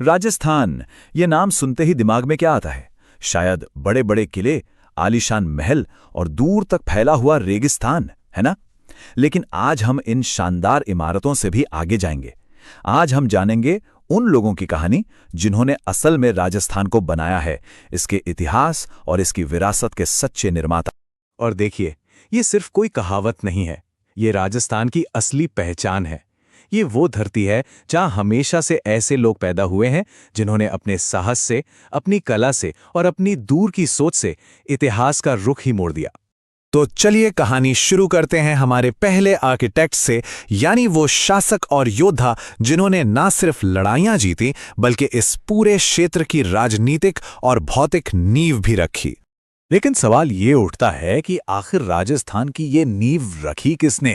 राजस्थान, ये नाम सुनते ही दिमाग में क्या आता है? शायद बड़े बड़े किले, आलीशान महल और दूर तक फैला हुआ रेगिस्तान, है ना? लेकिन आज हम इन शानदार इमारतों से भी आगे जाएंगे। आज हम जानेंगे उन लोगों की कहानी जिन्होंने असल में राजस्थान को बनाया है, इसके इतिहास और इसकी विरासत के सच्चे निर्माता। और देखिए, ये सिर्फ कोई कहावत नहीं है, ये राजस्थान की असली पहचान है। ये वो धरती है जहां हमेशा से ऐसे लोग पैदा हुए हैं जिन्होंने अपने साहस से, अपनी कला से और अपनी दूर की सोच से इतिहास का रुख ही मोड़ दिया। तो चलिए कहानी शुरू करते हैं हमारे पहले आर्किटेक्ट से, यानी वो शासक और योद्धा जिन्होंने ना सिर्फ लड़ाइयां जीती बल्कि इस पूरे क्षेत्र की राजनीतिक और भौतिक नींव भी रखी। लेकिन सवाल ये उठता है कि आखिर राजस्थान की ये नींव रखी किसने?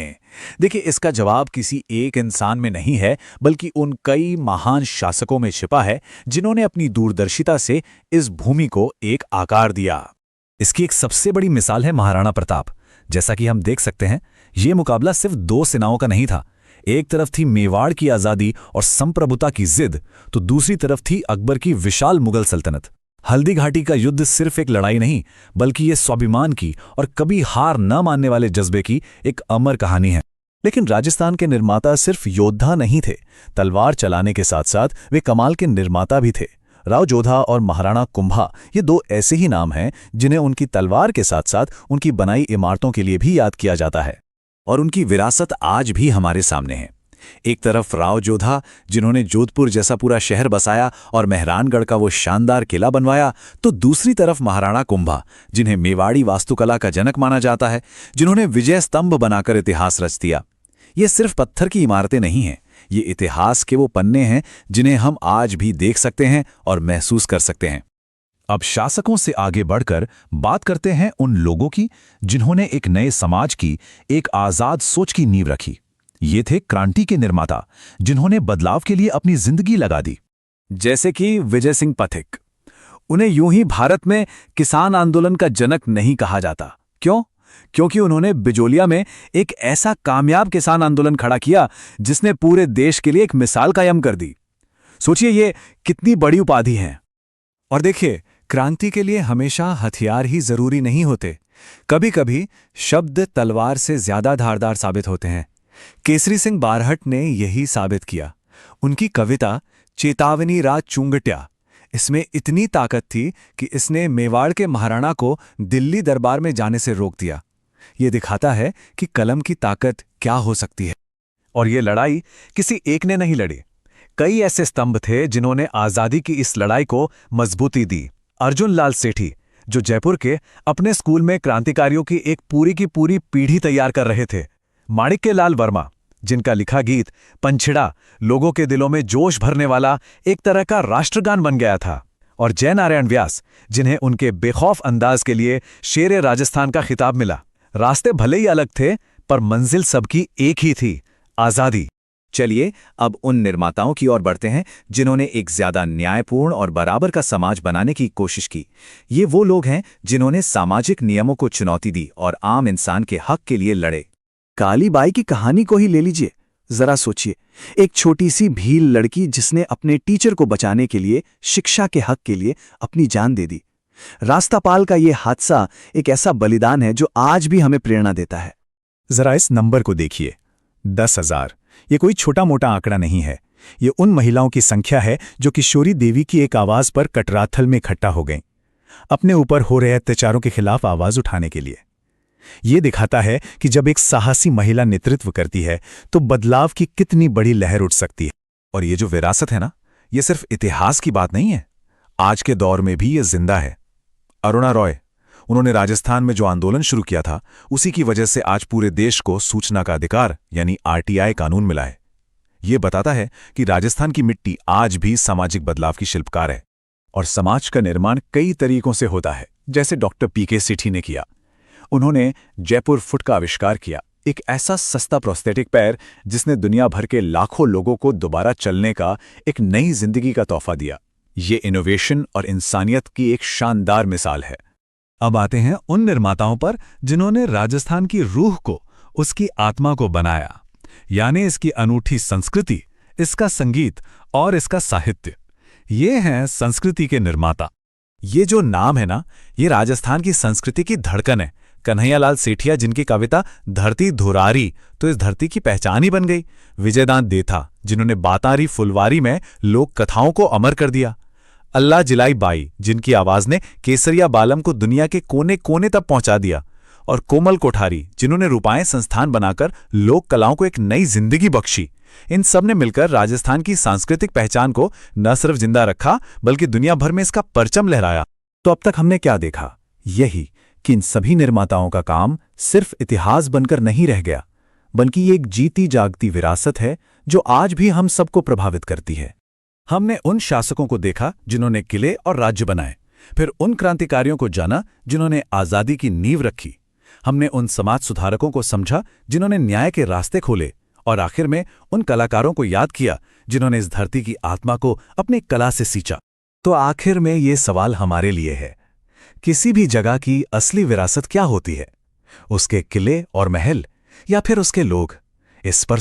देखिए, इसका जवाब किसी एक इंसान में नहीं है, बल्कि उन कई महान शासकों में छिपा है जिन्होंने अपनी दूरदर्शिता से इस भूमि को एक आकार दिया। इसकी एक सबसे बड़ी मिसाल है महाराणा प्रताप। जैसा कि हम देख सकते हैं, ये मुकाबला सिर्फ दो सेनाओं का नहीं था। एक तरफ थी मेवाड़ की आज़ादी और संप्रभुता की जिद, तो दूसरी तरफ थी अकबर की विशाल मुगल सल्तनत। हल्दी घाटी का युद्ध सिर्फ एक लड़ाई नहीं, बल्कि ये स्वाभिमान की और कभी हार न मानने वाले जज्बे की एक अमर कहानी है। लेकिन राजस्थान के निर्माता सिर्फ योद्धा नहीं थे, तलवार चलाने के साथ साथ वे कमाल के निर्माता भी थे। राव जोधा और महाराणा कुंभा, ये दो ऐसे ही नाम हैं जिन्हें उनकी तलवार के साथ साथ उनकी बनाई इमारतों के लिए भी याद किया जाता है। और उनकी विरासत आज भी हमारे सामने है। एक तरफ राव जोधा, जिन्होंने जोधपुर जैसा पूरा शहर बसाया और मेहरानगढ़ का वो शानदार किला बनवाया, तो दूसरी तरफ महाराणा कुंभा, जिन्हें मेवाड़ी वास्तुकला का जनक माना जाता है, जिन्होंने विजय स्तंभ बनाकर इतिहास रच दिया। ये सिर्फ पत्थर की इमारतें नहीं हैं, ये इतिहास के वो पन्ने हैं जिन्हें हम आज भी देख सकते हैं और महसूस कर सकते हैं। अब शासकों से आगे बढ़कर बात करते हैं उन लोगों की जिन्होंने एक नए समाज की, एक आज़ाद सोच की नींव रखी। ये थे क्रांति के निर्माता, जिन्होंने बदलाव के लिए अपनी जिंदगी लगा दी। जैसे कि विजय सिंह पथिक। उन्हें यूं ही भारत में किसान आंदोलन का जनक नहीं कहा जाता। क्यों? क्योंकि उन्होंने बिजोलिया में एक ऐसा कामयाब किसान आंदोलन खड़ा किया जिसने पूरे देश के लिए एक मिसाल कायम कर दी। सोचिए, ये कितनी बड़ी उपाधि है। और देखिए, क्रांति के लिए हमेशा हथियार ही जरूरी नहीं होते। कभी कभी शब्द तलवार से ज्यादा धारदार साबित होते हैं। केसरी सिंह बारहट ने यही साबित किया। उनकी कविता चेतावनी रात चूंगट्या, इसमें इतनी ताकत थी कि इसने मेवाड़ के महाराणा को दिल्ली दरबार में जाने से रोक दिया। ये दिखाता है कि कलम की ताकत क्या हो सकती है। और ये लड़ाई किसी एक ने नहीं लड़ी। कई ऐसे स्तंभ थे जिन्होंने आज़ादी की इस लड़ाई को मजबूती दी। अर्जुन लाल सेठी, जो जयपुर के अपने स्कूल में क्रांतिकारियों की एक पूरी की पूरी पीढ़ी तैयार कर रहे थे। माणिक्य लाल वर्मा, जिनका लिखा गीत पंछड़ा लोगों के दिलों में जोश भरने वाला एक तरह का राष्ट्रगान बन गया था। और जयनारायण व्यास, जिन्हें उनके बेखौफ अंदाज के लिए शेर राजस्थान का खिताब मिला। रास्ते भले ही अलग थे, पर मंजिल सबकी एक ही थी, आज़ादी। चलिए अब उन निर्माताओं की ओर बढ़ते हैं जिन्होंने एक ज्यादा न्यायपूर्ण और बराबर का समाज बनाने की कोशिश की। ये वो लोग हैं जिन्होंने सामाजिक नियमों को चुनौती दी और आम इंसान के हक के लिए लड़े। काली बाई की कहानी को ही ले लीजिए। जरा सोचिए, एक छोटी सी भील लड़की जिसने अपने टीचर को बचाने के लिए, शिक्षा के हक के लिए अपनी जान दे दी। रास्तापाल का यह हादसा एक ऐसा बलिदान है जो आज भी हमें प्रेरणा देता है। जरा इस नंबर को देखिए, 10,000। ये कोई छोटा मोटा आंकड़ा नहीं है। ये उन महिलाओं की संख्या है जो किशोरी देवी की एक आवाज पर कटराथल में इकट्ठा हो गईं, अपने ऊपर हो रहे अत्याचारों के खिलाफ आवाज उठाने के लिए। ये दिखाता है कि जब एक साहसी महिला नेतृत्व करती है तो बदलाव की कितनी बड़ी लहर उठ सकती है। और ये जो विरासत है ना, ये सिर्फ इतिहास की बात नहीं है, आज के दौर में भी ये जिंदा है। अरुणा रॉय, उन्होंने राजस्थान में जो आंदोलन शुरू किया था, उसी की वजह से आज पूरे देश को सूचना का अधिकार यानी RTI कानून मिला है। ये बताता है कि राजस्थान की मिट्टी आज भी सामाजिक बदलाव की शिल्पकार है। और समाज का निर्माण कई तरीकों से होता है, जैसे डॉक्टर PK सेठी ने किया। उन्होंने जयपुर फुट का आविष्कार किया, एक ऐसा सस्ता प्रोस्थेटिक पैर जिसने दुनिया भर के लाखों लोगों को दोबारा चलने का, एक नई जिंदगी का तोहफा दिया। ये इनोवेशन और इंसानियत की एक शानदार मिसाल है। अब आते हैं उन निर्माताओं पर जिन्होंने राजस्थान की रूह को, उसकी आत्मा को बनाया, यानी इसकी अनूठी संस्कृति, इसका संगीत और इसका साहित्य। ये हैं संस्कृति के निर्माता। ये जो नाम है ना, ये राजस्थान की संस्कृति की धड़कन है। कन्हैयालाल सेठिया, जिनकी कविता धरती धुरारी तो इस धरती की पहचान ही बन गई। विजयदान देथा, जिन्होंने बातारी फुलवारी में लोक कथाओं को अमर कर दिया। अल्लाह जिलाई बाई, जिनकी आवाज ने केसरिया बालम को दुनिया के कोने कोने तक पहुंचा दिया। और कोमल कोठारी, जिन्होंने रूपाएं संस्थान बनाकर लोक कलाओं को एक नई जिंदगी बख्शी। इन सब ने मिलकर राजस्थान की सांस्कृतिक पहचान को न सिर्फ जिंदा रखा, बल्कि दुनिया भर में इसका परचम लहराया। तो अब तक हमने क्या देखा? यही कि इन सभी निर्माताओं का काम सिर्फ इतिहास बनकर नहीं रह गया, बल्कि ये एक जीती जागती विरासत है जो आज भी हम सबको प्रभावित करती है। हमने उन शासकों को देखा जिन्होंने किले और राज्य बनाए, फिर उन क्रांतिकारियों को जाना जिन्होंने आजादी की नींव रखी। हमने उन समाज सुधारकों को समझा जिन्होंने न्याय के रास्ते खोले, और आखिर में उन कलाकारों को याद किया जिन्होंने इस धरती की आत्मा को अपनी कला से सींचा। तो आखिर में ये सवाल हमारे लिए है, किसी भी जगह की असली विरासत क्या होती है? उसके किले और महल, या फिर उसके लोग? इस पर